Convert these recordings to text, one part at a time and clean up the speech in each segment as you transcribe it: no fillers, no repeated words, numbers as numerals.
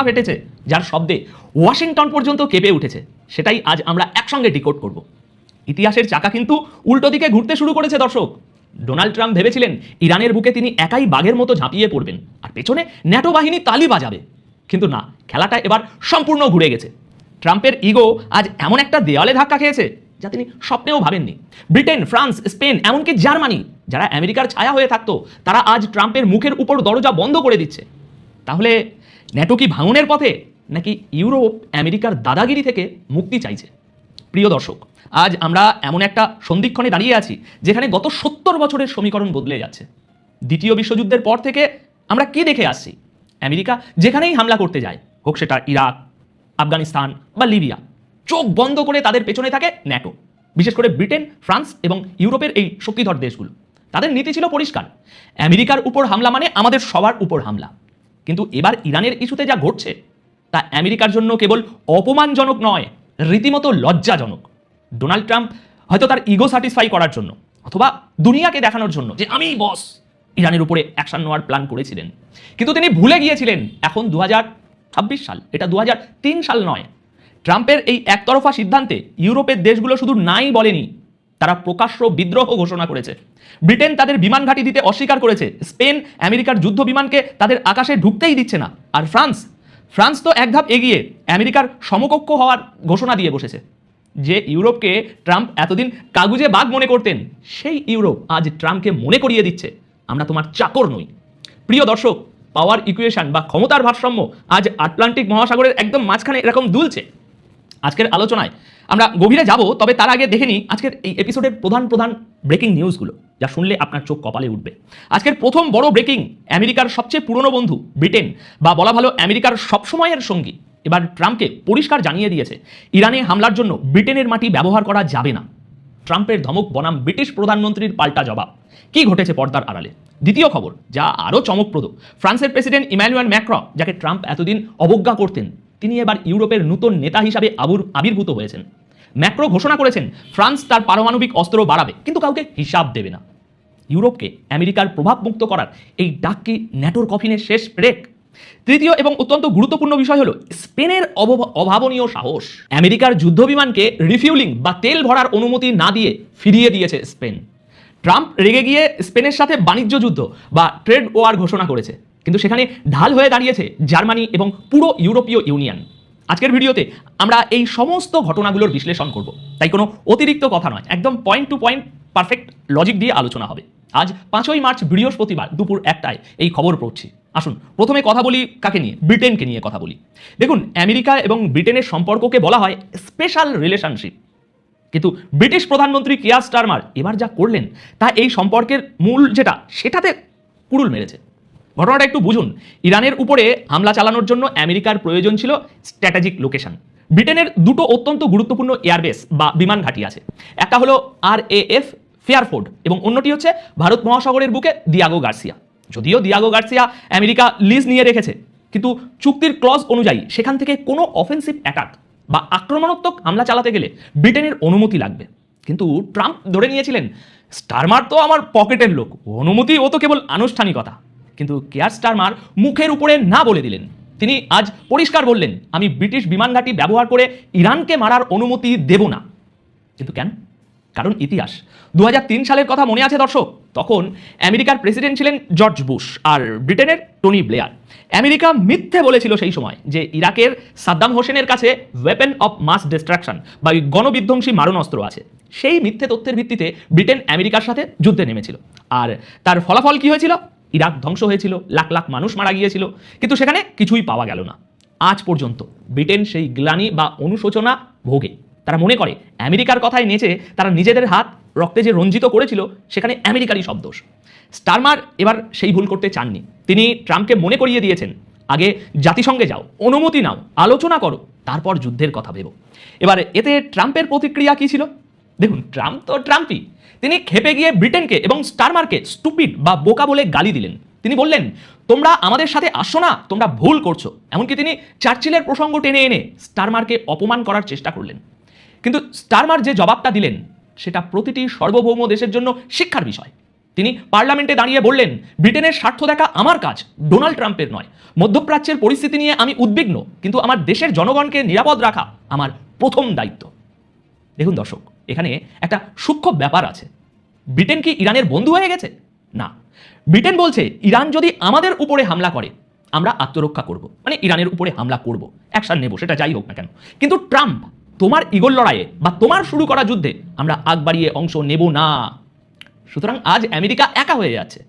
ফেটেছে, যার শব্দে ওয়াশিংটন পর্যন্ত কেঁপে উঠেছে, সেটাই আজ আমরা একসঙ্গে ডিকোড করব। ইতিহাসের চাকা কিন্তু উল্টো দিকে ঘুরতে শুরু করেছে দর্শক। ডোনাল্ড ট্রাম্প ভেবেছিলেন ইরানের বুকে তিনি একাই বাঘের মতো ঝাঁপিয়ে পড়বেন আর পেছনে ন্যাটো বাহিনী তালি বাজাবে, কিন্তু না, খেলাটা এবার সম্পূর্ণ ঘুরে গেছে। ট্রাম্পের ইগো আজ এমন একটা দেওয়ালে ধাক্কা খেয়েছে যা তিনি স্বপ্নেও ভাবেননি। ব্রিটেন, ফ্রান্স, স্পেন, এমনকি জার্মানি, যারা আমেরিকার ছায়া হয়ে থাকতো, তারা আজ ট্রাম্পের মুখের উপর দরজা বন্ধ করে দিচ্ছে। তাহলে ন্যাটো কি ভাঙনের পথে, নাকি ইউরোপ আমেরিকার দাদাগিরি থেকে মুক্তি চাইছে? প্রিয় দর্শক, আজ আমরা এমন একটা সন্ধিক্ষণে দাঁড়িয়ে আছি যেখানে গত 70 বছরের সমীকরণ বদলে যাচ্ছে। দ্বিতীয় বিশ্বযুদ্ধের পর থেকে আমরা কি দেখে আসছি? আমেরিকা যেখানেই হামলা করতে যায়, হোক সেটা ইরাক, আফগানিস্তান বা লিবিয়া, চোখ বন্ধ করে তাদের পেছনে থাকে ন্যাটো। বিশেষ করে ব্রিটেন, ফ্রান্স এবং ইউরোপের এই শক্তিধর দেশগুলো, তাদের নীতি ছিল পরিষ্কার, আমেরিকার উপর হামলা মানে আমাদের সবার উপর হামলা। কিন্তু এবার ইরানের ইস্যুতে যা ঘটছে তা আমেরিকার জন্য কেবল অপমানজনক নয়, রীতিমতো লজ্জাজনক। ডোনাল্ড ট্রাম্প হয়তো তার ইগো স্যাটিসফাই করার জন্য অথবা দুনিয়াকে দেখানোর জন্য যে আমিই বস, ইরানের উপরে অ্যাকশন নেওয়ার প্ল্যান করেছিলেন, কিন্তু তিনি ভুলে গিয়েছিলেন এখন 2026 সাল, এটা 2003 সাল নয়। ট্রাম্পের এই একতরফা সিদ্ধান্তে ইউরোপের দেশগুলো শুধু নাই বলেনি, তারা প্রকাশ্য বিদ্রোহ ঘোষণা করেছে। ব্রিটেন তাদের বিমান ঘাঁটি দিতে অস্বীকার করেছে, স্পেন আমেরিকার যুদ্ধ বিমানকে তাদের আকাশে ঢুকতেই দিচ্ছে না, আর ফ্রান্স তো এক ধাপ এগিয়ে আমেরিকার সমকক্ষ হওয়ার ঘোষণা দিয়ে বসেছে। যে ইউরোপকে ট্রাম্প এতদিন কাগুজে বাঘ মনে করতেন, সেই ইউরোপ আজ ট্রাম্পকে মনে করিয়ে দিচ্ছে আমরা তোমার চাকর নই। প্রিয় দর্শক, পাওয়ার ইকুয়েশন বা ক্ষমতার ভারসাম্য আজ আটলান্টিক মহাসাগরের একদম মাঝখানে এরকম দুলছে। আজকের আলোচনায় আমরা গভীরে যাব, তবে তার আগে দেখে নিই আজকের এই এপিসোডের প্রধান ব্রেকিং নিউজগুলো, যা শুনলে আপনার চোখ কপালে উঠবে। আজকের প্রথম বড় ব্রেকিং, আমেরিকার সবচেয়ে পুরনো বন্ধু ব্রিটেন, বা বলা ভালো আমেরিকার সবসময়ের সঙ্গী, এবার ট্রাম্পকে পরিষ্কার জানিয়ে দিয়েছে ইরানে হামলার জন্য ব্রিটেনের মাটি ব্যবহার করা যাবে না। ট্রাম্পের ধমক বনাম ব্রিটিশ প্রধানমন্ত্রীর পাল্টা জবাব। কি ঘটেছে পর্দার আড়ালে? দ্বিতীয় খবর, যা আরও চমকপ্রদ, ফ্রান্সের প্রেসিডেন্ট ইমানুয়েল ম্যাক্রঁ, যাকে ট্রাম্প এতদিন অবজ্ঞা করতেন, তিনি এবার ইউরোপের নতুন নেতা হিসাবে আবির্ভূত হয়েছেন। ম্যাক্রো ঘোষণা করেছেন ফ্রান্স তার পারমাণবিক অস্ত্র বাড়াবে, কিন্তু কাউকে হিসাব দেবে না। ইউরোপকে আমেরিকার প্রভাব মুক্ত করার এই ডাক কি ন্যাটোর কফিনের শেষ ব্রেক? তৃতীয় এবং অত্যন্ত গুরুত্বপূর্ণ বিষয় হলো স্পেনের অভাবনীয় সাহস। আমেরিকার যুদ্ধবিমানকে রিফিউলিং বা তেল ভরার অনুমতি না দিয়ে ফিরিয়ে দিয়েছে স্পেন। ট্রাম্প রেগে গিয়ে স্পেনের সাথে বাণিজ্য যুদ্ধ বা ট্রেড ওয়ার ঘোষণা করেছে, কিন্তু সেখানে ঢাল হয়ে দাঁড়িয়েছে জার্মানি এবং পুরো ইউরোপীয় ইউনিয়ন। আজকের ভিডিওতে আমরা এই সমস্ত ঘটনাগুলোর বিশ্লেষণ করব, তাই কোনো অতিরিক্ত কথা নয়, একদম point to point perfect logic দিয়ে আলোচনা হবে। আজ 5ই মার্চ বৃহস্পতিবার দুপুর 1টায় এই খবর পড়ছি। আসুন প্রথমে কথা বলি কাকে নিয়ে? ব্রিটেনকে নিয়ে কথা বলি। দেখুন, আমেরিকা এবং ব্রিটেনের সম্পর্ককে বলা হয় স্পেশাল রিলেশনশিপ, কিন্তু ব্রিটিশ প্রধানমন্ত্রী কিয়ার স্টারমার এবার যা করলেন তা এই সম্পর্কের মূল সেটাতে কুড়ুল মেরেছে। ঘটনাটা একটু বুঝুন। ইরানের উপরে হামলা চালানোর জন্য আমেরিকার প্রয়োজন ছিল স্ট্র্যাটেজিক লোকেশন। ব্রিটেনের দুটো অত্যন্ত গুরুত্বপূর্ণ এয়ারবেস বা বিমান ঘাঁটি আছে, একটা হলো RAF ফেয়ারফোর্ড এবং অন্যটি হচ্ছে ভারত মহাসাগরের বুকে দিয়াগো গার্সিয়া। যদিও দিয়াগো গার্সিয়া আমেরিকা লিজ নিয়ে রেখেছে, কিন্তু চুক্তির ক্লজ অনুযায়ী সেখান থেকে কোনো অফেন্সিভ অ্যাটাক বা আক্রমণাত্মক হামলা চালাতে গেলে ব্রিটেনের অনুমতি লাগবে। কিন্তু ট্রাম্প ধরে নিয়েছিলেন স্টারমার তো আমার পকেটের লোক, অনুমতি ও তো কেবল আনুষ্ঠানিকতা। কিন্তু কিয়ার স্টারমার মুখের উপরে না বলে দিলেন। তিনি আজ পরিষ্কার বললেন, আমি ব্রিটিশ বিমান ঘাঁটি ব্যবহার করে ইরানকে মারার অনুমতি দেব না। কিন্তু কেন? কারণ ইতিহাস। 2003 সালের কথা মনে আছে দর্শক? তখন আমেরিকার প্রেসিডেন্ট ছিলেন জর্জ বুশ আর ব্রিটেনের টনি ব্লেয়ার। আমেরিকা মিথ্যে বলেছিল সেই সময় যে ইরাকের সাদ্দাম হোসেনের কাছে ওয়েপন অফ মাস ডিস্ট্রাকশন বা গণবিধ্বংসী মারণাস্ত্র আছে। সেই মিথ্যে তথ্যের ভিত্তিতে ব্রিটেন আমেরিকার সাথে যুদ্ধে নেমেছিল, আর তার ফলাফল কি হয়েছিল? ইরাক ধ্বংস হয়েছিল, লাখ লাখ মানুষ মারা গিয়েছিল, কিন্তু সেখানে কিছুই পাওয়া গেল না। আজ পর্যন্ত ব্রিটেন সেই গ্লানি বা অনুশোচনা ভোগে। তারা মনে করে আমেরিকার কথায় নেচে তারা নিজেদের হাত রক্তে যে রঞ্জিত করেছিল সেখানে আমেরিকারই সব দোষ। স্টারমার এবার সেই ভুল করতে চাননি। তিনি ট্রাম্পকে মনে করিয়ে দিয়েছেন, আগে জাতিসংঘে যাও, অনুমতি নাও, আলোচনা করো, তারপর যুদ্ধের কথা ভেবো। এবার এতে ট্রাম্পের প্রতিক্রিয়া কী ছিল? দেখুন, ট্রাম্প তো ট্রাম্পই। তিনি খেপে গিয়ে ব্রিটেনকে এবং স্টারমারকে স্টুপিড বা বোকা বলে গালি দিলেন। তিনি বললেন, তোমরা আমাদের সাথে আসছো না, তোমরা ভুল করছো। এমনকি তিনি চার্চিলের প্রসঙ্গ টেনে এনে স্টারমারকে অপমান করার চেষ্টা করলেন। কিন্তু স্টারমার যে জবাবটা দিলেন সেটা প্রতিটি সার্বভৌম দেশের জন্য শিক্ষার বিষয়। তিনি পার্লামেন্টে দাঁড়িয়ে বললেন, ব্রিটেনের স্বার্থ দেখা আমার কাজ, ডোনাল্ড ট্রাম্পের নয়। মধ্যপ্রাচ্যের পরিস্থিতি নিয়ে আমি উদ্বিগ্ন, কিন্তু আমার দেশের জনগণকে নিরাপদ রাখা আমার প্রথম দায়িত্ব। দেখুন দর্শক, এখানে একটা সূক্ষ্ম ব্যাপার আছে। ব্রিটেন কি ইরানের বন্ধু হয়ে গেছে? না, ব্রিটেন বলছে ইরান যদি আমাদের উপরে হামলা করে আমরা আত্মরক্ষা করব, মানে ইরানের উপরে হামলা করব, অ্যাকশন নেব, সেটা যাই হোক না কেন। কিন্তু ট্রাম্প, তোমার ইগল লড়াইয়ে বা তোমার শুরু করা যুদ্ধে আমরা আগ বাড়িয়ে অংশ নেব না। সুতরাং আজ আমেরিকা একা হয়ে যাচ্ছে।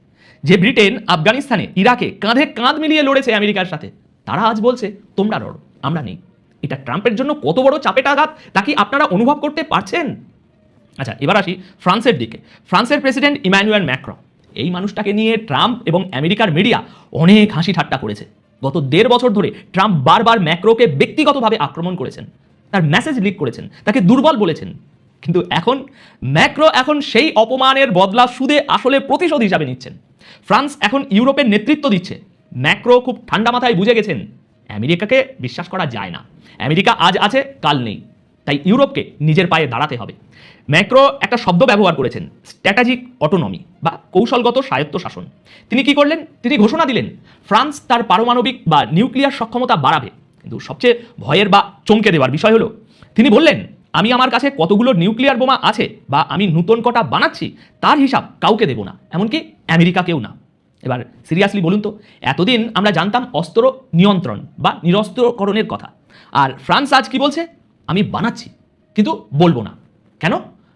যে ব্রিটেন আফগানিস্তানে, ইরাকে কাঁধে কাঁধ মিলিয়ে লড়েছে আমেরিকার সাথে, তারা আজ বলছে তোমরা লড়ো, আমরা নেই। এটা ট্রাম্পের জন্য কত বড় চাপের আঘাত তা কি আপনারা অনুভব করতে পারছেন? আচ্ছা, এবার আসি ফ্রান্সের দিকে। ফ্রান্সের প্রেসিডেন্ট ইমানুয়েল ম্যাক্রন, এই মানুষটাকে নিয়ে ট্রাম্প এবং আমেরিকার মিডিয়া অনেক হাসি ঠাট্টা করেছে। গত 1.5 বছর ধরে ট্রাম্প বারবার ম্যাক্রোকে ব্যক্তিগতভাবে আক্রমণ করেছেন, তার মেসেজ লিক করেছেন, তাকে দুর্বল বলেছেন। কিন্তু ম্যাক্রো এখন সেই অপমানের বদলা সুদে আসলে প্রতিশোধ হিসাবে নিচ্ছেন। ফ্রান্স এখন ইউরোপের নেতৃত্ব দিচ্ছে। ম্যাক্রো খুব ঠান্ডা মাথায় বুঝে গেছেন আমেরিকাকে বিশ্বাস করা যায় না। আমেরিকা আজ আছে, কাল নেই, তাই ইউরোপকে নিজের পায়ে দাঁড়াতে হবে। ম্যাক্রো একটা শব্দ ব্যবহার করেছেন, স্ট্র্যাটেজিক অটোনমি বা কৌশলগত স্বায়ত্তশাসন। তিনি কি করলেন? তিনি ঘোষণা দিলেন ফ্রান্স তার পারমাণবিক বা নিউক্লিয়ার সক্ষমতা বাড়াবে। কিন্তু সবচেয়ে ভয়ের বা চমকে দেওয়ার বিষয় হলো, তিনি বললেন আমি আমার কাছে কতগুলো নিউক্লিয়ার বোমা আছে বা আমি নতুন কটা বানাচ্ছি তার হিসাব কাউকে দেব না, এমনকি আমেরিকাকেও না। এবার সিরিয়াসলি বলুন তো, এতদিন আমরা জানতাম অস্ত্র নিয়ন্ত্রণ বা নিরস্ত্রকরণের কথা, আর ফ্রান্স আজ কি বলছে? আমি বানাচ্ছি কিন্তু বলবো না। কেন?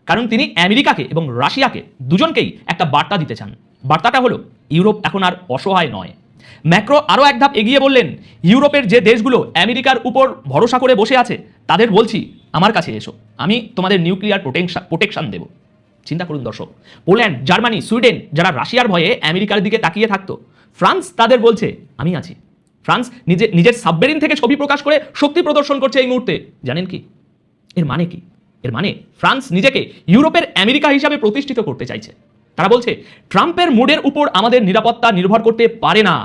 কারণ তিনি আমেরিকাকে এবং রাশিয়াকে দুজনকেই একটা বার্তা দিতে চান। বার্তাটা হলো ইউরোপ এখন আর অসহায় নয়। ম্যাক্রো আরও এক ধাপ এগিয়ে বললেন, ইউরোপের যে দেশগুলো আমেরিকার উপর ভরসা করে বসে আছে তাদের বলছি আমার কাছে এসো, আমি তোমাদের নিউক্লিয়ার প্রোটেকশন দেব। চিন্তা করুন দর্শক, পোল্যান্ড, জার্মানি, সুইডেন যারা রাশিয়ার ভয়ে আমেরিকার দিকে তাকিয়ে থাকতো, ফ্রান্স তাদের বলছে আমি আছি। ফ্রান্স নিজের সাবমেরিন থেকে ছবি প্রকাশ করে শক্তি প্রদর্শন করছে এই মুহূর্তে। জানেন কি এর মানে? কি এর মানে? ফ্রান্স নিজেকে ইউরোপের আমেরিকা হিসাবে প্রতিষ্ঠিত করতে চাইছে। তারা বলছে ট্রাম্পের মুডের উপর আমাদের নিরাপত্তা নির্ভর করতে পারে না।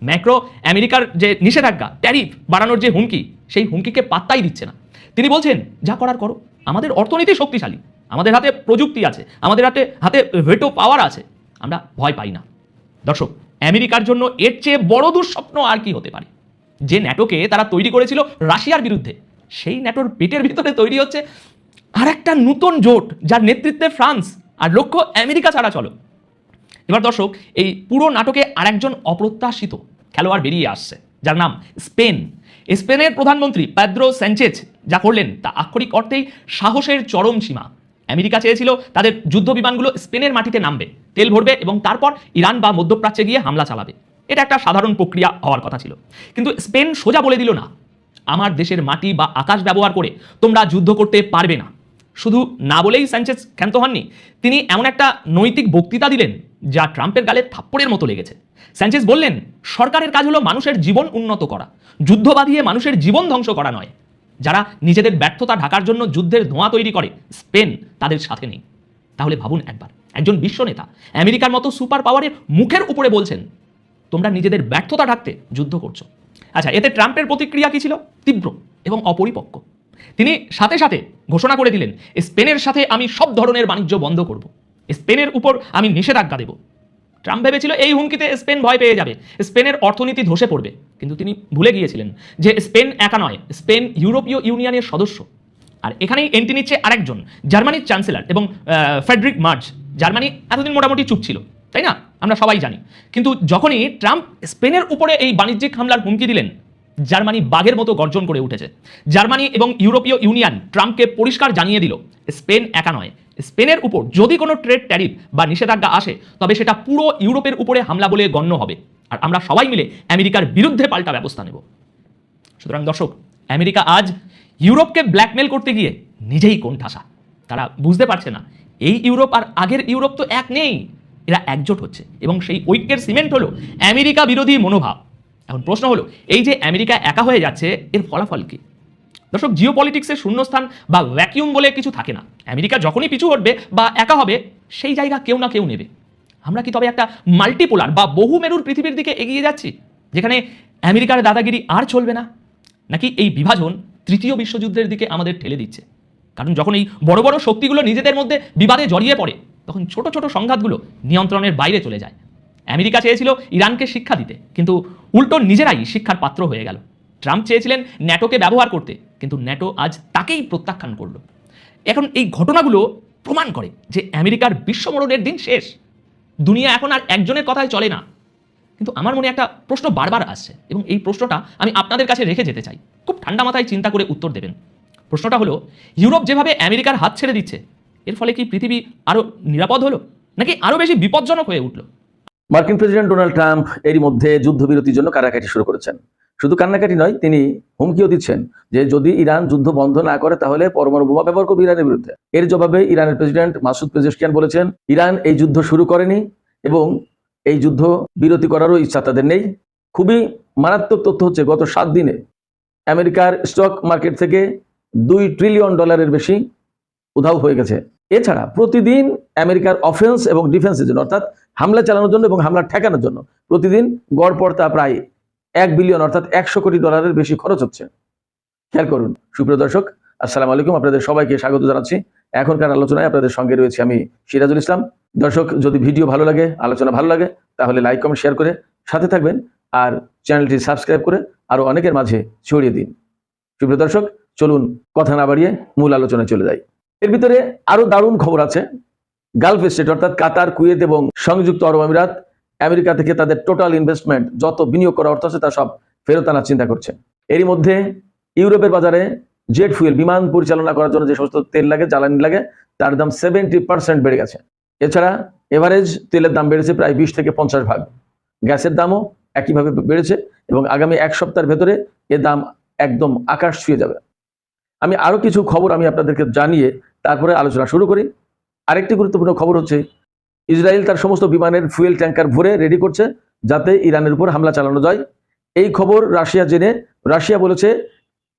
ম্যাক্রো আমেরিকার যে নিষেধাজ্ঞা, ট্যারিফ বাড়ানোর যে হুমকি, সেই হুমকিকে পাত্তাই দিচ্ছে না। তিনি বলছেন যা করার করো, আমাদের অর্থনীতি শক্তিশালী, আমাদের হাতে প্রযুক্তি আছে, আমাদের হাতে ভেটো পাওয়ার আছে, আমরা ভয় পাই না। দর্শক, আমেরিকার জন্য এর চেয়ে বড় দুঃস্বপ্ন আর কি হতে পারে? যে ন্যাটোকে তারা তৈরি করেছিল রাশিয়ার বিরুদ্ধে, সেই ন্যাটোর পেটের ভিতরে তৈরি হচ্ছে আর একটা নতুন জোট, যার নেতৃত্বে ফ্রান্স, আর লক্ষ্য আমেরিকা ছাড়া চলো। এবার দর্শক, এই পুরো নাটকে আরেকজন অপ্রত্যাশিত খেলোয়াড় বেরিয়ে আসছে, যার নাম স্পেন। স্পেনের প্রধানমন্ত্রী পেদ্রো স্যাঞ্চেজ যা করলেন তা আক্ষরিক অর্থেই সাহসের চরম সীমা। আমেরিকা চেয়েছিল তাদের যুদ্ধ বিমানগুলো স্পেনের মাটিতে নামবে, তেল ভরবে এবং তারপর ইরান বা মধ্যপ্রাচ্যে গিয়ে হামলা চালাবে। এটা একটা সাধারণ প্রক্রিয়া হওয়ার কথা ছিল, কিন্তু স্পেন সোজা বলে দিল না, আমার দেশের মাটি বা আকাশ ব্যবহার করে তোমরা যুদ্ধ করতে পারবে না। শুধু না বলেই স্যাঞ্চেজ ক্ষান্ত হননি, তিনি এমন একটা নৈতিক বক্তৃতা দিলেন যা ট্রাম্পের গালে থাপ্পড়ের মতো লেগেছে। স্যাঞ্চেজ বললেন সরকারের কাজ হলো মানুষের জীবন উন্নত করা, যুদ্ধ বাঁধিয়ে মানুষের জীবন ধ্বংস করা নয়। যারা নিজেদের ব্যর্থতা ঢাকার জন্য যুদ্ধের ধোঁয়া তৈরি করে, স্পেন তাদের সাথে নেই। তাহলে ভাবুন একবার, একজন বিশ্ব নেতা আমেরিকার মতো সুপার পাওয়ারের মুখের উপরে বলছেন তোমরা নিজেদের ব্যর্থতা ঢাকতে যুদ্ধ করছো। আচ্ছা, এতে ট্রাম্পের প্রতিক্রিয়া কি ছিল? তীব্র এবং অপরিপক্ক। তিনি সাথে সাথে ঘোষণা করে দিলেন স্পেনের সাথে আমি সব ধরনের বাণিজ্য বন্ধ করব, স্পেনের উপর আমি নিষেধাজ্ঞা দেব। ট্রাম্প ভেবেছিল এই হুমকিতে স্পেন ভয় পেয়ে যাবে, স্পেনের অর্থনীতি ধসে পড়বে। কিন্তু তিনি ভুলে গিয়েছিলেন যে স্পেন একা নয়, স্পেন ইউরোপীয় ইউনিয়নের সদস্য। আর এখানেই এন্ট্রি নিচ্ছে আরেকজন, জার্মানির চ্যান্সেলর এবং ফ্রেডরিক মার্জ। জার্মানি এতদিন মোটামুটি চুপ ছিল, তাই না? আমরা সবাই জানি। কিন্তু যখনই ট্রাম্প স্পেনের উপরে এই বাণিজ্যিক হামলার হুমকি দিলেন, জার্মানি বাঘের মতো গর্জন করে উঠেছে। জার্মানি এবং ইউরোপীয় ইউনিয়ন ট্রাম্পকে পরিষ্কার জানিয়ে দিল স্পেন একা নয়, স্পেনের উপর যদি কোনো ট্রেড ট্যারিফ বা নিষেধাজ্ঞা আসে তবে সেটা পুরো ইউরোপের উপরে হামলা বলে গণ্য হবে, আর আমরা সবাই মিলে আমেরিকার বিরুদ্ধে পাল্টা ব্যবস্থা নেব। সুতরাং দর্শক, আমেরিকা আজ ইউরোপকে ব্ল্যাকমেল করতে গিয়ে নিজেই কোণঠাসা। তারা বুঝতে পারছে না এই ইউরোপ আর আগের ইউরোপ তো এক নেই, এরা একজোট হচ্ছে এবং সেই ঐক্যের সিমেন্ট হলো আমেরিকা বিরোধী মনোভাব। এখন প্রশ্ন হলো, এই যে আমেরিকা একা হয়ে যাচ্ছে, এর ফলাফল কি? দর্শক, জিও পলিটিক্সের শূন্যস্থান বা ভ্যাকিউম বলে কিছু থাকে না। আমেরিকা যখনই পিছু হটবে বা একা হবে, সেই জায়গা কেউ না কেউ নেবে। আমরা কি তবে একটা মাল্টিপোলার বা বহুমেরুর পৃথিবীর দিকে এগিয়ে যাচ্ছি, যেখানে আমেরিকার দাদাগিরি আর চলবে না? নাকি এই বিভাজন তৃতীয় বিশ্বযুদ্ধের দিকে আমাদের ঠেলে দিচ্ছে? কারণ যখন এই বড় বড় শক্তিগুলো নিজেদের মধ্যে বিবাদে জড়িয়ে পড়ে, তখন ছোট ছোট সংঘাতগুলো নিয়ন্ত্রণের বাইরে চলে যায়। আমেরিকা চেয়েছিল ইরানকে শিক্ষা দিতে, কিন্তু উল্টো নিজেরাই শিক্ষার পাত্র হয়ে গেল। ট্রাম্প চেয়েছিলেন ন্যাটোকে ব্যবহার করতে, কিন্তু ন্যাটো আজ তাকেই প্রত্যাখ্যান করল। এখন এই ঘটনাগুলো প্রমাণ করে যে আমেরিকার বিশ্বমরণের দিন শেষ। দুনিয়া এখন আর একজনের কথায় চলে না। কিন্তু আমার মনে একটা প্রশ্ন বারবার আসছে, এবং এই প্রশ্নটা আমি আপনাদের কাছে রেখে যেতে চাই। খুব ঠান্ডা মাথায় চিন্তা করে উত্তর দেবেন। প্রশ্নটা হলো, ইউরোপ যেভাবে আমেরিকার হাত ছেড়ে দিচ্ছে, এর ফলে কি পৃথিবী আরও নিরাপদ হলো, নাকি আরও বেশি বিপজ্জনক হয়ে উঠল? মার্কিন প্রেসিডেন্ট ডোনাল্ড ট্রাম্প এরই মধ্যে যুদ্ধবিরতির জন্য কান্নাকাটি শুরু করেছেন। শুধু কান্নাকাটি নয়, তিনি হুমকিও দিচ্ছেন যে যদি ইরান যুদ্ধ বন্ধ না করে তাহলে পরমাণু বোমা ব্যবহার করবে ইরানের বিরুদ্ধে। এর জবাবে ইরানের প্রেসিডেন্ট মাসুদ পেজেশকিয়ান বলেছেন, ইরান এই যুদ্ধ শুরু করেনি এবং এই যুদ্ধ বিরতি করারও ইচ্ছা তাদের নেই। খুবই মারাত্মক তথ্য হচ্ছে, গত 7 দিনে আমেরিকার স্টক মার্কেট থেকে $2 ট্রিলিয়ন বেশি উধাও হয়ে গেছে। এছাড়া প্রতিদিন আমেরিকার অফেন্স এবং ডিফেন্সের জন্য, অর্থাৎ হামলা চালানোর জন্য এবং হামলা ঠেকানোর জন্য প্রতিদিন গড়পড় তা প্রায় $1 বিলিয়ন অর্থাৎ $100 কোটি বেশি খরচ হচ্ছে। খেয়াল করুন সুপ্রিয় দর্শক, আসসালামু আলাইকুম, আপনাদের সবাইকে স্বাগত জানাচ্ছি। এখনকার আলোচনায় আপনাদের সঙ্গে রয়েছে আমি সিরাজুল ইসলাম। দর্শক, যদি ভিডিও ভালো লাগে, আলোচনা ভালো লাগে, তাহলে লাইক কমেন্ট শেয়ার করে সাথে থাকবেন, আর চ্যানেলটি সাবস্ক্রাইব করে আরো অনেকের মাঝে ছড়িয়ে দিন। সুপ্রিয় দর্শক, চলুন কথা না বাড়িয়ে মূল আলোচনায় চলে যাই। এর ভিতরে আরো দারুণ খবর আছে। গালফ স্টেট অর্থাৎ কাতার, কুয়েত এবং সংযুক্ত আরব আমিরাত আমেরিকা থেকে তাদের টোটাল ইনভেস্টমেন্ট, যত বিনিয়োগ করা অর্থ আছে তা সব ফেরত আনার চিন্তা করছে। এরই মধ্যে ইউরোপের বাজারে জেট ফুয়েল, বিমান পরিচালনা করার জন্য যে সমস্ত তেল লাগে, জ্বালানি লাগে, তার দাম 70% বেড়ে গেছে। এছাড়া এভারেজ তেলের দাম বেড়েছে প্রায় 20 থেকে 50 ভাগ। গ্যাসের দামও একইভাবে বেড়েছে এবং আগামী 1 সপ্তাহের ভেতরে এর দাম একদম আকাশ ছুঁয়ে যাবে। আমি আরো কিছু খবর আপনাদেরকে জানিয়ে তারপরে আলোচনা শুরু করি। আরেকটি গুরুত্বপূর্ণ খবর হচ্ছে, ইসরায়েল তার সমস্ত বিমানের ফুয়েল ট্যাঙ্কার ভরে রেডি করছে যাতে ইরানের উপর হামলা চালানো যায়। এই খবর রাশিয়া জেনে রাশিয়া বলেছে,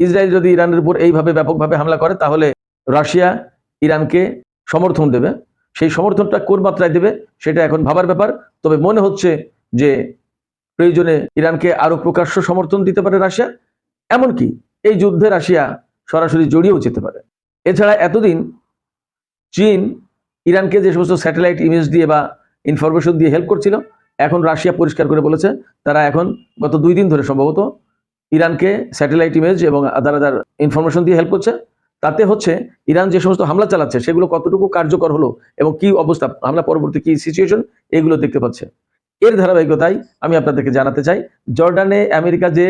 ইসরায়েল যদি ইরানের উপর এইভাবে ব্যাপকভাবে হামলা করে তাহলে রাশিয়া ইরানকে সমর্থন দেবে। সেই সমর্থনটা কোন মাত্রায় দেবে সেটা এখন ভাবার ব্যাপার। তবে মনে হচ্ছে যে প্রয়োজনে ইরানকে আরো প্রকাশ্য সমর্থন দিতে পারে রাশিয়া, এমনকি এই যুদ্ধে রাশিয়া সরাসরি জড়িয়েও যেতে পারে। এছাড়া এতদিন চীন ইরানকে যে সমস্ত স্যাটেলাইট ইমেজ দিয়ে বা ইনফরমেশন দিয়ে হেল্প করছিল, এখন রাশিয়া পরিষ্কার করে বলেছে তারা এখন গত 2 দিন ধরে সম্ভবত ইরানকে স্যাটেলাইট ইমেজ এবং আদার ইনফরমেশন দিয়ে হেল্প করছে। তাতে হচ্ছে ইরান যে সমস্ত হামলা চালাচ্ছে সেগুলো কতটুকু কার্যকর হলো এবং কি অবস্থা, হামলা পরবর্তী কি সিচুয়েশন, এগুলো দেখতে পাচ্ছে। এর ধারাবাহিকতায় আমি আপনাদেরকে জানাতে চাই, জর্ডানে আমেরিকা যে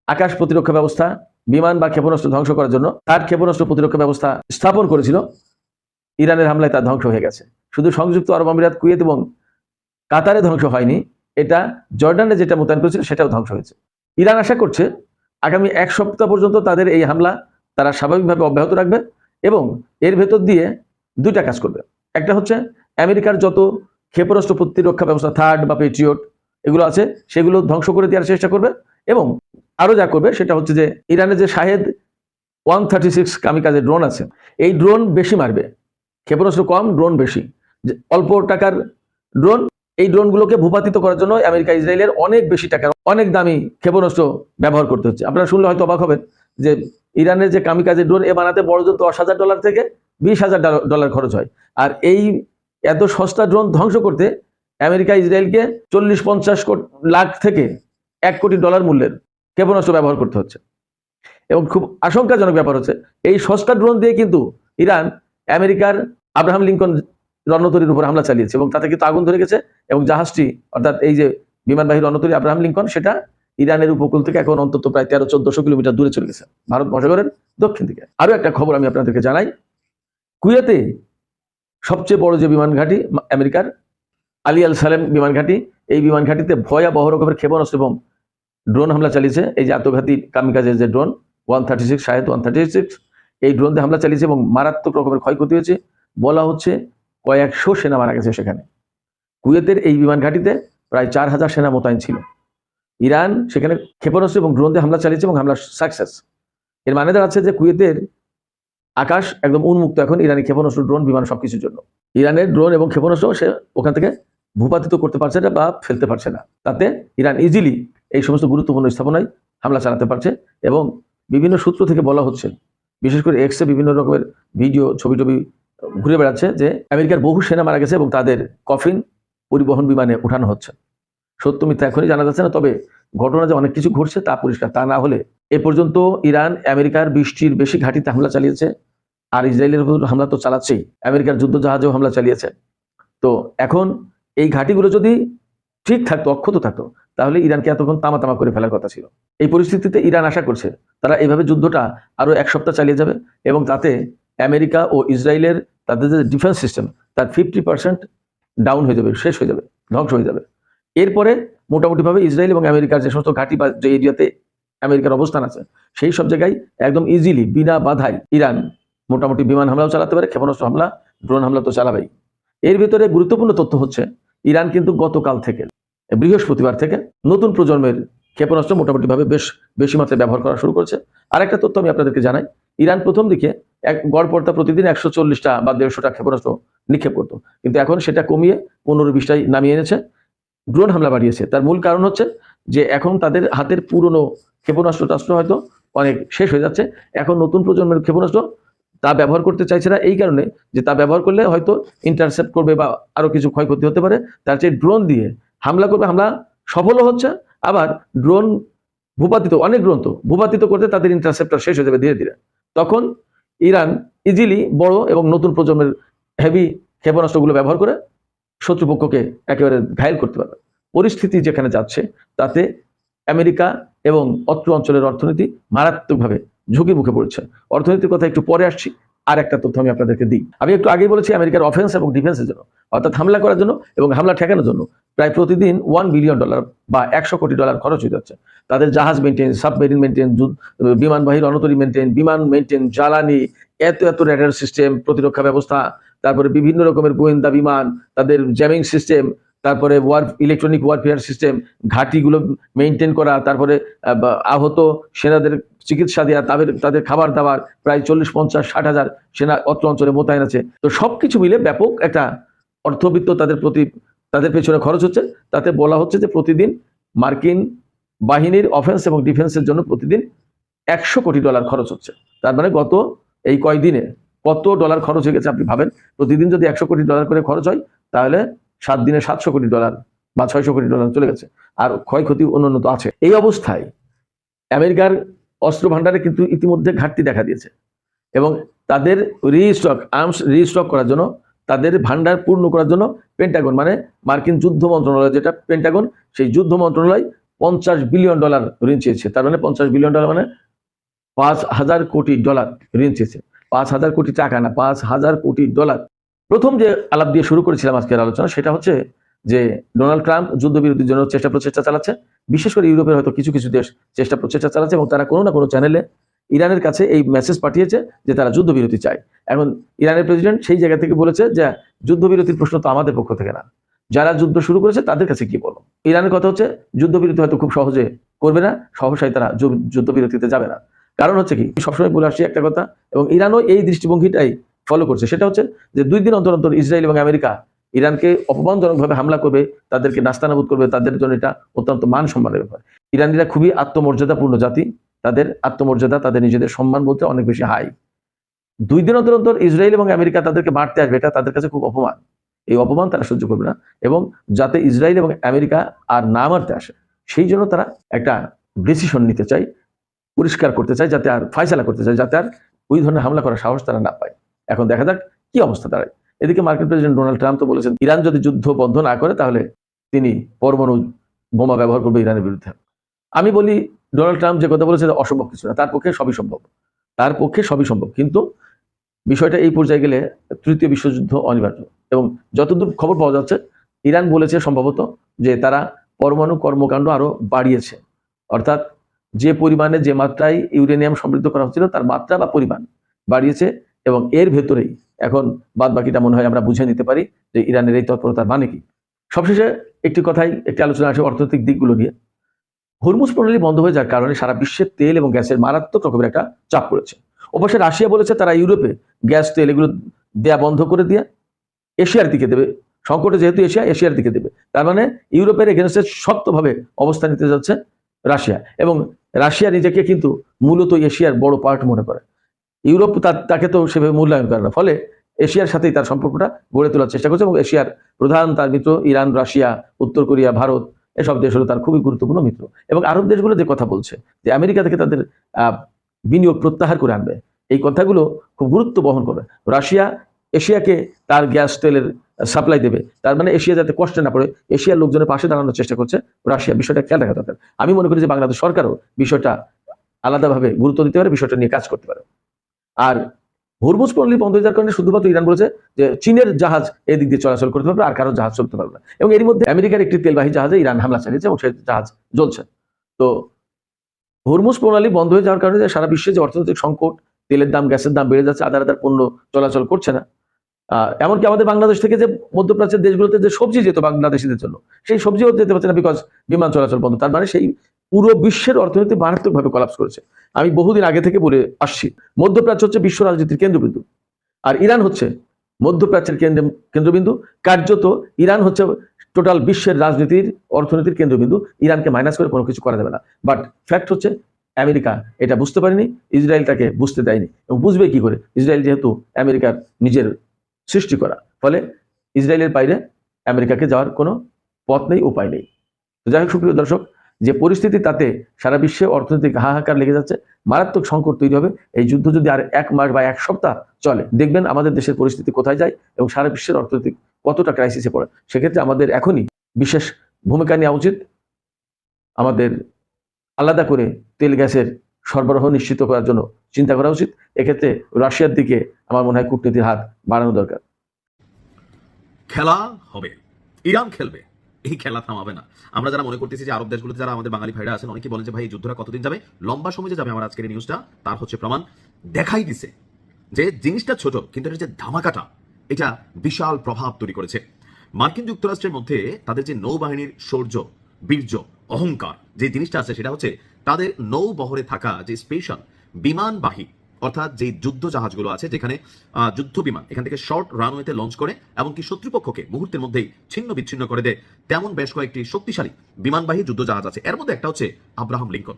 আকাশ প্রতিরক্ষা ব্যবস্থা, বিমান বা ক্ষেপণাস্ত্র ধ্বংস করার জন্য তার ক্ষেপণাস্ত্র প্রতিরক্ষা ব্যবস্থা স্থাপন করেছিল, ইরানের হামলায় তা ধ্বংস হয়ে গেছে। শুধু সংযুক্ত আরব আমিরাত, কুয়েত এবং কাতারে ধ্বংস হয়নি, এটা জর্ডানে যেটা মোতায়েন করেছিল সেটাও ধ্বংস হয়েছে। ইরান আশা করছে আগামী 1 সপ্তাহ পর্যন্ত তাদের এই হামলা তারা স্বাভাবিকভাবে অব্যাহত রাখবে এবং এর ভেতর দিয়ে 2টা কাজ করবে। একটা হচ্ছে আমেরিকার যত ক্ষেপণাস্ত্র প্রতিরক্ষা ব্যবস্থা, থার্ড বা পেট্রিয়ট এগুলো আছে সেগুলো ধ্বংস করে দেওয়ার চেষ্টা করবে, এবং আরো যা করবে সেটা হচ্ছে যে ইরানের যে শাহেদ 136 কামিকাজে ড্রোন আছে, এই ড্রোন বেশি মারবে। ক্ষেপণাস্ত্র কম, ড্রোন বেশি। অল্প টাকার ড্রোন, এই ড্রোনগুলোকে ভূপাতিত করার জন্য আমেরিকা ইসরায়েলের অনেক বেশি টাকার অনেক দামি ক্ষেপণাস্ত্র ব্যবহার করতে হচ্ছে। আপনারা শুনলে হয়তো অবাক হবেন যে ইরানের যে কামিকাজে ড্রোন এ বানাতে বড় জোর $10,000 থেকে $20,000 খরচ হয়। আর এই এত সস্তা ড্রোন ধ্বংস করতে আমেরিকা ইসরায়েলকে 40-50 লাখ থেকে $1 কোটি মূল্যের ক্ষেপণাস্ত্র ব্যবহার করতে হচ্ছে। এবং খুব আশঙ্কাজনক ব্যাপার হচ্ছে, এই সস্তা ড্রোন দিয়ে কিন্তু ইরান আমেরিকার আব্রাহাম লিঙ্কন রণতরীর উপর হামলা চালিয়েছে এবং তাতে কিন্তু আগুন ধরে গেছে, এবং জাহাজটি অর্থাৎ এই যে বিমানবাহী রণতরী আব্রাহাম লিঙ্কন, সেটা ইরানের উপকূল থেকে এখন অন্তত প্রায় 1300-1400 কিলোমিটার দূরে চলে গেছে, ভারত মহাসাগরের দক্ষিণ দিকে। আরো একটা খবর আমি আপনাদেরকে জানাই, কুয়েতে সবচেয়ে বড় যে বিমান ঘাঁটি আমেরিকার আলী আল সালেম বিমান ঘাঁটি, এই বিমান ঘাঁটিতে ভয়াবহ রকমের ক্ষেপণাস্ত্র এবং ড্রোন হামলা চালিয়েছে। এই যে আত্মঘাতী কামিকাজের যে ড্রোন 136 শাহেদ 136, এই ড্রোন দিয়ে হামলা চালিয়েছে এবং মারাত্মক রকমের ক্ষয়ক্ষতি হয়েছে। বলা হচ্ছে কয়েকশো সেনা মারা গেছে সেখানে। কুয়েতের এই বিমান ঘাঁটিতে প্রায় 4000 সেনা মোতায়েন ছিল। ইরান সেখানে ক্ষেপণাস্ত্র এবং ড্রোন দিয়ে হামলা চালিয়েছে এবং হামলা সাকসেস। এর মানে দাঁড়াচ্ছে যে কুয়েতের আকাশ একদম উন্মুক্ত এখন ইরানি ক্ষেপণাস্ত্র, ড্রোন, বিমান সবকিছুর জন্য। ইরানের ড্রোন এবং ক্ষেপণাস্ত্র সে ওখান থেকে ভূপাতিত করতে পারছে না বা ফেলতে পারছে না। তাতে ইরান ইজিলি এই সমস্ত গুরুত্বপূর্ণ স্থাপনায় হামলা চালাতে পারছে। এবং বিভিন্ন সূত্র থেকে বলা হচ্ছে, বিশেষ করে এক্সে বিভিন্ন রকমের ভিডিও, ছবি ঘুরে বেড়াচ্ছে যে আমেরিকার বহু সেনা মারা গেছে এবং তাদের কফিন পরিবহন বিমানে উঠানো হচ্ছে। সত্য মিথ্যা এখনই জানা যাচ্ছে না, তবে ঘটনা যে অনেক কিছু ঘটছে তা পরিষ্কার। তা না হলে এ পর্যন্ত ইরান আমেরিকার 20টির বেশি ঘাঁটিতে হামলা চালিয়েছে, আর ইসরায়েলের উপর হামলা তো চালাচ্ছেই, আমেরিকার যুদ্ধ জাহাজেও হামলা চালিয়েছে। তো এখন এই ঘাঁটিগুলো যদি ঠিক থাকতো, অক্ষত থাকতো, তাহলে ইরানকে এতক্ষণ তামা তামা করে ফেলার কথা ছিল। এই পরিস্থিতিতে ইরান আশা করছে তারা এইভাবে যুদ্ধটা আরো 1 সপ্তাহ চালিয়ে যাবে এবং তাতে আমেরিকা ও ইসরায়েলের তাদের যে ডিফেন্স সিস্টেম তার 50% ডাউন হয়ে যাবে, শেষ হয়ে যাবে, ধ্বংস হয়ে যাবে। এরপরে মোটামুটিভাবে ইসরায়েল এবং আমেরিকার যে সমস্ত ঘাঁটি বা যে এরিয়াতে আমেরিকার অবস্থান আছে সেই সব জায়গায় একদম ইজিলি বিনা বাধায় ইরান মোটামুটি বিমান হামলাও চালাতে পারে, ক্ষেপণাস্ত্র হামলা, ড্রোন হামলা তো চালাবেই। এর ভিতরে গুরুত্বপূর্ণ তথ্য হচ্ছে ইরান কিন্তু গতকাল থেকে, বৃহস্পতিবার থেকে নতুন প্রজন্মের ক্ষেপণাস্ত্র মোটামুটিভাবে বেশি মাত্রায় ব্যবহার করা শুরু করেছে। আর একটা তথ্য আমি আপনাদেরকে জানাই, ইরান প্রথম দিকে গড়পড়তা প্রতিদিন 140টা বা 150টা ক্ষেপণাস্ত্র নিক্ষেপ করতো, কিন্তু এখন সেটা কমিয়ে 15-20টায় নামিয়ে এনেছে। ড্রোন হামলা বাড়িয়েছে, তার মূল কারণ হচ্ছে যে এখন তাদের হাতের পুরনো ক্ষেপণাস্ত্র হয়তো অনেক শেষ হয়ে যাচ্ছে। এখন নতুন প্রজন্মের ক্ষেপণাস্ত্র তা ব্যবহার করতে চাইছে না, এই কারণে যে তা ব্যবহার করলে হয়তো ইন্টারসেপ্ট করবে বা আরো কিছু ক্ষয়ক্ষতি হতে পারে। তার চেয়ে ড্রোন দিয়ে হামলা করবে, হামলা সফলও হচ্ছে। আবার ড্রোন অনেক ড্রোন তো ভূপাতিত করতে তাদের ইন্টারসেপ্টর শেষ হয়ে যাবে ধীরে ধীরে। তখন ইরান ইজিলি বড় এবং নতুন প্রজন্মের হেভি ক্ষেপণাস্ত্রগুলো ব্যবহার করে শত্রুপক্ষকে একেবারে ঘায়েল করতে পারবে। পরিস্থিতি যেখানে যাচ্ছে তাতে আমেরিকা এবং অত্র অঞ্চলের অর্থনীতি মারাত্মকভাবে ঝুঁকির মুখে পড়ছে। অর্থনীতির কথা একটু পরে আসছি, আর একটা তথ্য আমি আপনাদেরকে দিই। আমি একটু আগেই বলেছি আমেরিকার অফেন্স এবং ডিফেন্সের জন্য, অর্থাৎ হামলা করার জন্য এবং হামলা ঠেকানোর জন্য প্রায় প্রতিদিন $1 বিলিয়ন বা $100 কোটি খরচ হয়ে যাচ্ছে। তাদের জাহাজ মেনটেন, সাবমেরিন মেনটেন, বিমানবাহী রণতরী মেনটেন, বিমান মেনটেন, জ্বালানি, এত রেডার সিস্টেম, প্রতিরক্ষা ব্যবস্থা, তারপরে বিভিন্ন রকমের গোয়েন্দা বিমান, তাদের জ্যামিং সিস্টেম, তারপরে ইলেকট্রনিক ওয়ারফেয়ার সিস্টেম, ঘাঁটিগুলো মেনটেন করা, তারপরে আহত সেনাদের চিকিৎসা দেওয়া, তাদের খাবার দাবার, প্রায় 40, 50, 60 হাজার সেনা অত্র অঞ্চলে মোতায়েন আছে। তো সবকিছু মিলে ব্যাপক একটা অর্থবিত্ত তাদের পেছনে খরচ হচ্ছে। তাতে বলা হচ্ছে যে প্রতিদিন মার্কিন বাহিনীর অফেন্স এবং ডিফেন্সের জন্য প্রতিদিন $100 কোটি খরচ হচ্ছে। তার মানে গত এই কয়দিনে কত ডলার খরচ হয়ে গেছে আপনি ভাবেন। প্রতিদিন যদি $100 কোটি করে খরচ হয়, তাহলে 7 দিনে $700 কোটি বা $600 কোটি চলে গেছে। আর ক্ষয়ক্ষতি অন্যান্য তো আছে। এই অবস্থায় আমেরিকার অস্ত্র ভান্ডারে কিন্তু ইতিমধ্যে ঘাটতি দেখা দিয়েছে এবং তাদের আর্মস রিস্টক করার জন্য, তাদের ভান্ডার পূর্ণ করার জন্য পেন্টাগন মানে মার্কিন যুদ্ধ মন্ত্রণালয়, যেটা পেন্টাগন, সেই যুদ্ধ মন্ত্রণালয় $50 বিলিয়ন ঋণ চেয়েছে। তার মানে $50 বিলিয়ন মানে $5,000 কোটি ঋণ চেয়েছে। 5,000 কোটি টাকা না, $5,000 কোটি। প্রথম যে আলাপ দিয়ে শুরু করেছিলাম আজকের আলোচনা, সেটা হচ্ছে যে ডোনাল্ড ট্রাম্প যুদ্ধবিরতির জন্য প্রচেষ্টা চালাচ্ছে। বিশেষ করে ইউরোপের হয়তো কিছু কিছু দেশ প্রচেষ্টা চালাচ্ছে এবং তারা কোনো না কোনো চ্যানেলে ইরানের কাছে এই মেসেজ পাঠিয়েছে যে তারা যুদ্ধবিরতি চায়। এখন ইরানের প্রেসিডেন্ট সেই জায়গা থেকে বলেছে যে যুদ্ধবিরতির প্রশ্ন তো আমাদের পক্ষ থেকে না, যারা যুদ্ধ শুরু করেছে তাদের কাছে কি বলো। ইরানের কথা হচ্ছে যুদ্ধবিরতি হয়তো খুব সহজে করবে না, সহসাই তারা যুদ্ধবিরতিতে যাবে না। কারণ হচ্ছে কি, সবসময় বলে আসছি একটা কথা, এবং ইরানও এই দৃষ্টিভঙ্গিটাই ফলো করছে, সেটা হচ্ছে যে 2 দিন অন্তর অন্তর ইসরায়েল এবং আমেরিকা ইরানকে অপমানজনকভাবে হামলা করবে, তাদেরকে নাস্তানাবুদ করবে। তাদের জন্য এটা অত্যন্ত মান সম্মানের ব্যাপার। ইরানিরা খুবই আত্মমর্যাদাপূর্ণ জাতি, তাদের আত্মমর্যাদা, তাদের নিজেদের সম্মান বলতে অনেক বেশি হাই। 2 দিন অন্তর অন্তর ইসরায়েল এবং আমেরিকা তাদেরকে মারতে আসবে, এটা তাদের কাছে খুব অপমান। এই অপমান তারা সহ্য করবে না, এবং যাতে ইসরায়েল এবং আমেরিকা আর না মারতে আসে সেই জন্য তারা একটা ডিসিশন নিতে চায়, পরিষ্কার করতে চায়, যাতে আর ফয়সালা করতে চায়, যাতে আর ওই ধরনের হামলা করার সাহস তারা না পায়। এখন দেখা যাক কি অবস্থা দাঁড়ায়। এদিকে মার্কিন প্রেসিডেন্ট ডোনাল্ড ট্রাম্প তো বলেছেন ইরান যদি যুদ্ধ বন্ধ না করে তাহলে তিনি পরমাণু বোমা ব্যবহার করবে ইরানের বিরুদ্ধে। আমি বলি ডোনাল্ড ট্রাম্প যে কথা বলেছে অসম্ভব কিছু না, তার পক্ষে সবই সম্ভব। কিন্তু বিষয়টা এই পর্যায়ে গেলে 3য় বিশ্বযুদ্ধ অনিবার্য। এবং যতদূর খবর পাওয়া যাচ্ছে, ইরান বলেছে সম্ভবত যে তারা পরমাণু কর্মকাণ্ড আরো বাড়িয়েছে, অর্থাৎ যে পরিমাণে, যে মাত্রায় ইউরেনিয়াম সমৃদ্ধ করা হচ্ছিল তার মাত্রা বা পরিমাণ বাড়িয়েছে। এবং এর ভেতরেই এখন বাদ বাকিটা মনে হয় আমরা বুঝে নিতে পারি যে ইরানের এই তৎপরতার মানে কি। সবশেষে একটি আলোচনা আসে অর্থনৈতিক দিকগুলো নিয়ে। হরমুজ প্রণালী বন্ধ হয়ে যাওয়ার কারণে সারা বিশ্বের তেল এবং গ্যাসের মারাত্মক রকমের একটা চাপ পড়েছে। অবশ্যই রাশিয়া বলেছে তারা ইউরোপে গ্যাস, তেল এগুলো দেয়া বন্ধ করে দিয়ে এশিয়ার দিকে দেবে। সংকটে যেহেতু এশিয়ার দিকে দেবে, তার মানে ইউরোপের এগেনস্টে শক্তভাবে অবস্থান নিতে যাচ্ছে রাশিয়া। এবং রাশিয়া নিজেকে কিন্তু মূলত এশিয়ার বড় পার্ট মনে করে, ইউরোপ তাকে তো সেভাবে মূল্যায়ন করে না। ফলে এশিয়ার সাথেই তার সম্পর্কটা গড়ে তোলার চেষ্টা করছে এবং এশিয়ার প্রধান তার মিত্র ইরান, রাশিয়া, উত্তর কোরিয়া, ভারত এসব দেশ হলো তার খুবই গুরুত্বপূর্ণ মিত্র। এবং আরব দেশগুলো যে কথা বলছে যে আমেরিকা থেকে তাদের বিনিয়োগ প্রত্যাহার করে আনবে, এই কথাগুলো খুব গুরুত্ব বহন করবে। রাশিয়া এশিয়াকে তার গ্যাস তেলের সাপ্লাই দেবে, তার মানে এশিয়া যাতে কষ্টে না পড়ে এশিয়ার লোকজনের পাশে দাঁড়ানোর চেষ্টা করছে রাশিয়া, বিষয়টা খেয়াল রাখা দরকার। আমি মনে করি যে বাংলাদেশ সরকারও বিষয়টা আলাদাভাবে গুরুত্ব দিতে পারে, বিষয়টা নিয়ে কাজ করতে পারে। আর হরমুজ প্রণালী বন্ধ হয়ে যাওয়ার কারণে শুধুমাত্র ইরান বলেছে যে চীনের জাহাজ এদিক দিয়ে চলাচল করতে পারবে, আর কারো জাহাজ চলতে পারবে না। এবং এর মধ্যে আমেরিকার একটি তেলবাহী জাহাজে ইরান হামলা চালিয়েছে এবং সেই জাহাজ জ্বলছে। তো হরমুজ প্রণালী বন্ধ হয়ে যাওয়ার কারণে সারা বিশ্বে যে অর্থনৈতিক সংকট, তেলের দাম, গ্যাসের দাম বেড়ে যাচ্ছে, আদার আদার পণ্য চলাচল করছে না, এমনকি আমাদের বাংলাদেশ থেকে যে মধ্যপ্রাচ্যের দেশগুলোতে যে সবজি যেত বাংলাদেশিদের জন্য, সেই সবজিও যেতে পারছে না, বিকজ বিমান চলাচল বন্ধ। তার মানে সেই পুরো বিশ্বের অর্থনীতি মারাত্মকভাবে কলাপস করেছে। আমি বহুদিন আগে থেকে বলে আসছি, মধ্যপ্রাচ্য হচ্ছে বিশ্ব রাজনীতির কেন্দ্রবিন্দু, আর ইরান হচ্ছে মধ্যপ্রাচ্যের কেন্দ্রবিন্দু। কার্যত ইরান হচ্ছে টোটাল বিশ্বের রাজনীতির, অর্থনীতির কেন্দ্রবিন্দু। ইরানকে মাইনাস করে কোনো কিছু করা যাবে না। বাট ফ্যাক্ট হচ্ছে আমেরিকা এটা বুঝতে পারেনি, ইসরায়েল তাকে বুঝতে দেয়নি, এবং বুঝবে কি করে? ইসরায়েল যেহেতু আমেরিকার নিজের সৃষ্টি করা, ফলে ইসরায়েলের বাইরে আমেরিকাকে যাওয়ার কোনো পথ নেই, উপায় নেই। তো যাই হোক সুপ্রিয় দর্শক, যে পরিস্থিতি তাতে সারা বিশ্বে অর্থনৈতিক হাহাকার লেগে যাচ্ছে, মারাত্মক সংকট তৈরি হবে। এই যুদ্ধ যদি আর 1 মাস বা 1 সপ্তাহ চলে, দেখবেন আমাদের দেশের পরিস্থিতি কোথায় যায় এবং সারা বিশ্বের অর্থনৈতিক কতটা ক্রাইসিসে পড়ে। সেক্ষেত্রে আমাদের এখনই বিশেষ ভূমিকা নেওয়া উচিত। আমাদের আলাদা করে তেল গ্যাসের সরবরাহ নিশ্চিত করার জন্য চিন্তা করা উচিত। এক্ষেত্রে রাশিয়ার দিকে আমার মনে হয় কূটনীতির হাত বাড়ানো দরকার। খেলা হবে, ইরান খেলবে, এই খেলা থামাবে না। আমরা যারা মনে করতেছি যে আরব দেশগুলোতে যারা আমাদের বাঙালি ভাইরা আছেন, অনেকে বলেন যে ভাই এই যুদ্ধটা কতদিন যাবে, লম্বা সময় যে যাবে। আমার আজকের এই নিউজটা তার হচ্ছে প্রমাণ, দেখাই দিছে যে জিনিসটা ছোট কিন্তু এর যে ধামাকাটা, এটা বিশাল প্রভাব তৈরি করেছে। মার্কিন যুক্তরাষ্ট্রের মধ্যে তাদের যে নৌবাহিনীর শৌর্য, বীর্য, অহংকার যে জিনিসটা আছে, সেটা হচ্ছে তাদের নৌবহরে থাকা যে স্পেশাল বিমানবাহী, অর্থাৎ যে যুদ্ধ জাহাজগুলো আছে, যেখানে যুদ্ধ বিমান এখান থেকে শর্ট রানওয়েতে লঞ্চ করে এমনকি শত্রুপক্ষকে মুহূর্তের মধ্যেই ছিন্ন বিচ্ছিন্ন করে দেয়, তেমন বেশ কয়েকটি শক্তিশালী বিমানবাহী যুদ্ধ জাহাজ আছে। এর মধ্যে একটা হচ্ছে আব্রাহাম লিঙ্কন।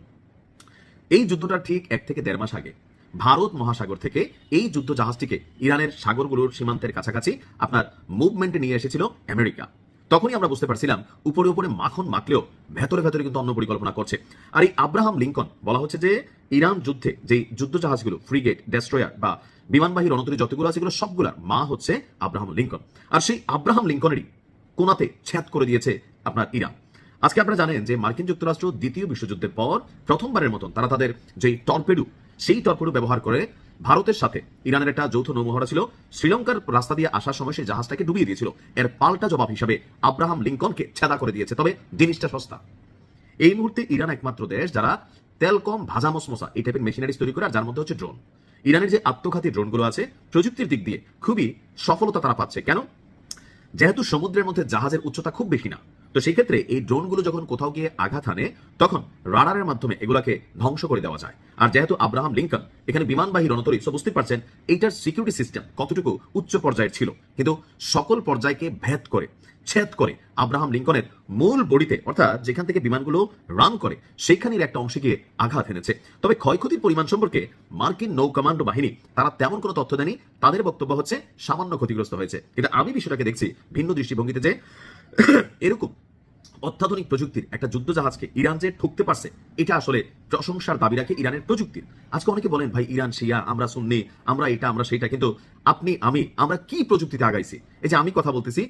এই যুদ্ধটা ঠিক 1 থেকে 1.5 মাস আগে ভারত মহাসাগর থেকে এই যুদ্ধ জাহাজটিকে ইরানের সাগরগুলোর সীমান্তের কাছাকাছি আপনার মুভমেন্টে নিয়ে এসেছিল আমেরিকা। তখনই আমরা বুঝতে পারছিলাম উপরে উপরে মাখন মাখলেও ভেতরে ভেতরে কিন্তু অন্য পরিকল্পনা করছে। আর এই আব্রাহাম লিঙ্কন বলা হচ্ছে যে ইরান যুদ্ধে যে যুদ্ধ জাহাজগুলো, ফ্রিগেট, ডেস্ট্রয়ার বা বিমানবাহী রণতরী যতগুলো আছে, এগুলো সবগুলোর মা হচ্ছে আব্রাহাম লিঙ্কন। আর সেই আব্রাহাম লিঙ্কনেরই কোনাতে ছেদ করে দিয়েছে আপনার ইরান। আজকে আপনারা জানেন যে মার্কিন যুক্তরাষ্ট্র দ্বিতীয় বিশ্বযুদ্ধের পর প্রথমবারের মতন তারা তাদের যে টর্পেডো, সেই টর্পেডো ব্যবহার করে ভারতের সাথে ইরানের একটা যৌথ নৌমহড়া ছিল, শ্রীলঙ্কার রাস্তা দিয়ে আসার সময় সেই জাহাজটাকে ডুবিয়ে দিয়েছিল। এর পাল্টা জবাব হিসাবে আব্রাহাম লিঙ্কনকে ছেদা করে দিয়েছে। তবে জিনিসটা সস্তা। এই মুহূর্তে ইরান একমাত্র দেশ যারা তেল কম, ভাজা মশমশা এই টাইপের মেশিনারিজ তৈরি করে, আর যার মধ্যে হচ্ছে ড্রোন। ইরানের যে আত্মঘাতী ড্রোনগুলো আছে, প্রযুক্তির দিক দিয়ে খুবই সফলতা তারা পাচ্ছে। কেন? যেহেতু সমুদ্রের মধ্যে জাহাজের উচ্চতা খুব বেশি না, তো সেই ক্ষেত্রে এই ড্রোনগুলো যখন কোথাও গিয়ে আঘাত হানে, তখন রাডারের মাধ্যমে এগুলাকে ধ্বংস করে দেওয়া যায়। আর যেহেতু আব্রাহাম লিঙ্কন এখানে বিমানবাহী রণতরী, সো বুঝতে পারছেন এইটার সিকিউরিটি সিস্টেম কতটুকু উচ্চ পর্যায়ের ছিল। কিন্তু সকল পর্যায়কে ভেদ করে, ছেদ করে আব্রাহাম লিঙ্কনের মূল বডিতে, অর্থাৎ যেখান থেকে বিমানগুলো রান করে, সেখানের একটা অংশে গিয়ে আঘাত এনেছে। তবে ক্ষয়ক্ষতির পরিমাণ সম্পর্কে মার্কিন নৌ কমান্ডো বাহিনী তারা তেমন কোনো তথ্য দেয়নি। তাদের বক্তব্য হচ্ছে সামান্য ক্ষতিগ্রস্ত হয়েছে। কিন্তু আমি বিষয়টাকে দেখছি ভিন্ন দৃষ্টিভঙ্গিতে, যে এরকম অত্যাধুনিক প্রযুক্তির একটা যুদ্ধ জাহাজকে ইরান যে ঠুকতে পারছে, এটা আসলে প্রশংসার দাবি রাখে ইরানের প্রযুক্তির। আজকে অনেকে বলেন ভাই ইরান শিয়া, আমরা সুন্নি, আমরা এটা আমরা সেইটা, কিন্তু আপনি আমরা কি প্রযুক্তিতে আগাইছি? এই যে আমি কথা বলতেছি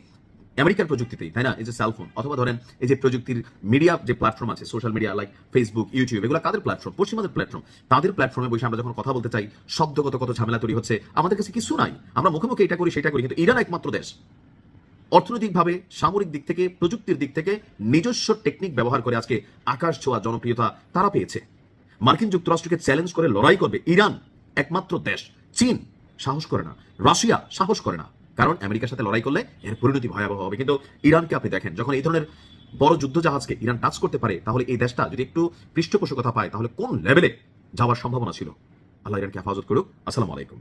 আমেরিকার প্রযুক্তিতেই, তাই না? এই যে সেলফোন, অথবা ধরেন এই যে প্রযুক্তির মিডিয়া যে প্ল্যাটফর্ম আছে, social media like Facebook, YouTube, এগুলো কাদের প্ল্যাটফর্ম? পশ্চিমাদের প্ল্যাটফর্ম। তাদের প্ল্যাটফর্মে বসে আমরা যখন কথা বলতে চাই, শব্দগত কত ঝামেলা তৈরি হচ্ছে, আমাদের কাছে কিছু নাই, আমরা মুখে মুখে এটা করি সেটা করি। কিন্তু ইরান একমাত্র দেশ অর্থনৈতিকভাবে, সামরিক দিক থেকে, প্রযুক্তির দিক থেকে নিজস্ব টেকনিক ব্যবহার করে আজকে আকাশ ছোঁয়া জনপ্রিয়তা তারা পেয়েছে। মার্কিন যুক্তরাষ্ট্রকে চ্যালেঞ্জ করে লড়াই করবে ইরান একমাত্র দেশ। চীন সাহস করে না, রাশিয়া সাহস করে না, কারণ আমেরিকার সাথে লড়াই করলে এর পরিণতি ভয়াবহ হবে। কিন্তু ইরানকে আপনি দেখেন, যখন এই ধরনের বড় যুদ্ধ জাহাজকে ইরান টাচ করতে পারে, তাহলে এই দেশটা যদি একটু পৃষ্ঠপোষকতা পায়, তাহলে কোন লেভেলে যাওয়ার সম্ভাবনা ছিল। আল্লাহ ইরানকে হেফাজত করুক। আসসালামু আলাইকুম।